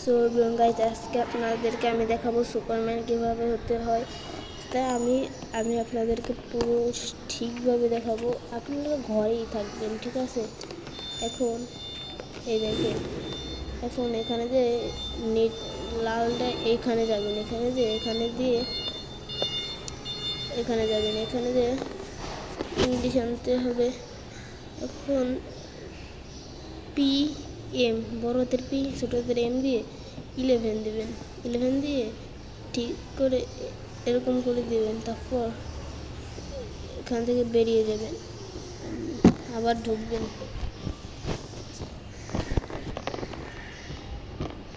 So guys আজকে আপনাদেরকে আমি দেখাবো সুপারম্যান কীভাবে হতে হয়। তাই আমি আপনাদেরকে পুরো ঠিকভাবে দেখাবো। আপনারা ঘরেই থাকবেন, ঠিক আছে? এখন এই দেখেন, এখন এখানে যে নেট লালটা এখানে যাবেন, এখানে যাবেন, এখানে যে ইংলিশ আনতে হবে। এখন PM বড় হাতের P ছোট হাতের M দিয়ে 11 দেবেন। 11 দিয়ে ঠিক করে এরকম করে দেবেন। তারপর এখান থেকে বেরিয়ে যাবেন, আবার ঢুকবেন।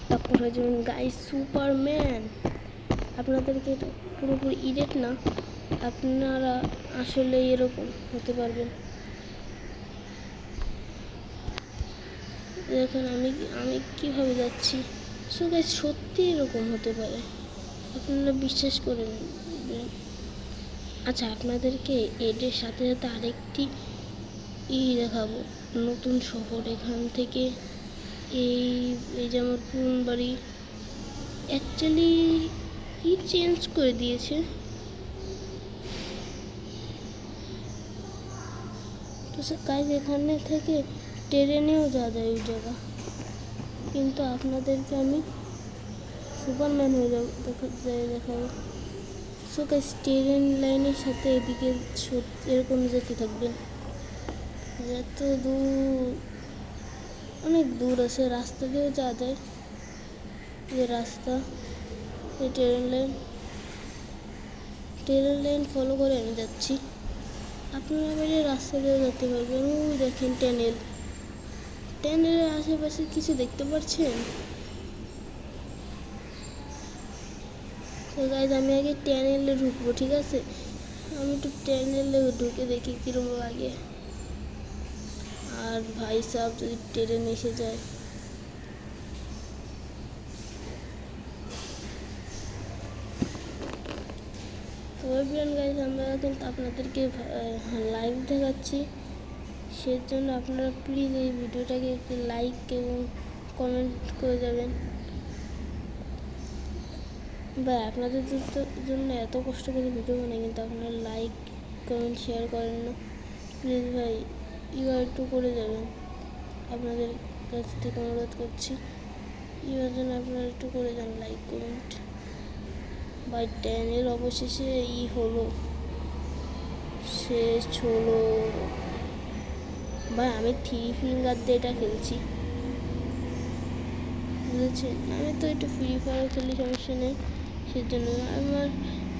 তারপর হয়ে যাবেন গাইস সুপারম্যান। আপনাদেরকে এটা পুরোপুরি ইডিট না, আপনারা আসলে এরকম হতে পারবেন। দেখেন আমি কিভাবে যাচ্ছি। সো গাইস সত্যি এরকম হতে পারে, আপনারা বিশ্বাস করে নেবেন। আচ্ছা, আপনাদেরকে এদের সাথে সাথে আরেকটি দেখাবো, নতুন শহর। এখান থেকে এই যে আমার পুরনো বাড়ি অ্যাকচুয়ালি চেঞ্জ করে দিয়েছে। তো গাইস এখানে থেকে ট্রেনেও যাওয়া যায় ওই জায়গা, কিন্তু আপনাদেরকে আমি সুপারম্যান হয়ে দেখাবো। সো গাইস ট্রেন লাইনের সাথে এদিকে এরকম যেতে থাকবেন। এত দূর, অনেক দূর আছে, রাস্তা দিয়েও যাওয়া যায়। যে রাস্তা, এই ট্রেন লাইন ফলো করে আমি যাচ্ছি। আপনারা বাইরে রাস্তা দিয়ে যেতে পারবেন। ওই দেখেন ট্যানেলের আশেপাশে কিছু দেখতে পাচ্ছেন? তো গাইজ আমি আগে ট্যানেলে ঢুকবো, ঠিক আছে? আমি একটু ট্যানেলে ঢুকে দেখি কিরকম লাগে। আর ভাই সাহেব যদি ট্রেন এসে যায়, তো গাইজ আমরা কিন্তু আপনাদেরকে লাইভ দেখাচ্ছি। সেজন্য আপনারা প্লিজ এই ভিডিওটাকে একটু লাইক এবং কমেন্ট করে যাবেন। ভাই আপনাদের জন্য এত কষ্ট করে ভিডিও বানাই, কিন্তু আপনারা লাইক কমেন্ট শেয়ার করেন না। প্লিজ ভাই একটু করে যাবেন, আপনাদের কাছ থেকে অনুরোধ করছি। জন্য আপনারা একটু করে যান লাইক কমেন্ট। ভাই ট্যানের অবশেষে শেষ হলো। ভাই আমি 3 ফিঙ্গার দিয়ে এটা খেলছি, বুঝেছেন? আমি তো একটু ফ্রি ফায়ার খেলি, সমস্যা নেই। সেজন্য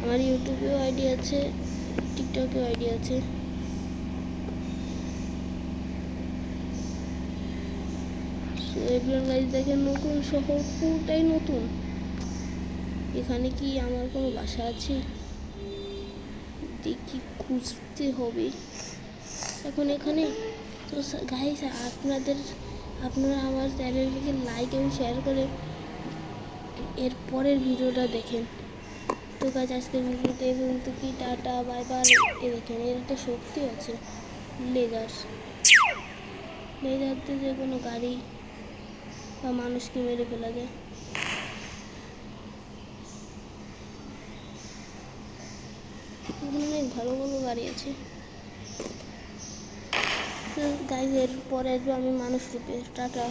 আমার ইউটিউবেও আইডি আছে, টিকটকেও আইডি আছে। গাইজ দেখেন নতুন শহর, পুরোটাই নতুন। এখানে কি আমার কোনো বাসা আছে? দেখি, খুঁজতে হবে এখন এখানে। তো গাইজ আপনারা আমার চ্যানেলটিকে লাইক এবং শেয়ার করে এর পরের ভিডিওটা দেখেন। তো গাইজ আজকের ভিডিওতে কিন্তু কি টাটা বাই বাই। এ দেখেন এর একটা শক্তি আছে, লেজার দিয়ে যে কোনো গাড়ি বা মানুষকে মেরে ফেলা যায়। অনেক ভালো ভালো গাড়ি আছে। গাইজ এর পরে আসবো আমি মানুষ রূপে। টাটা।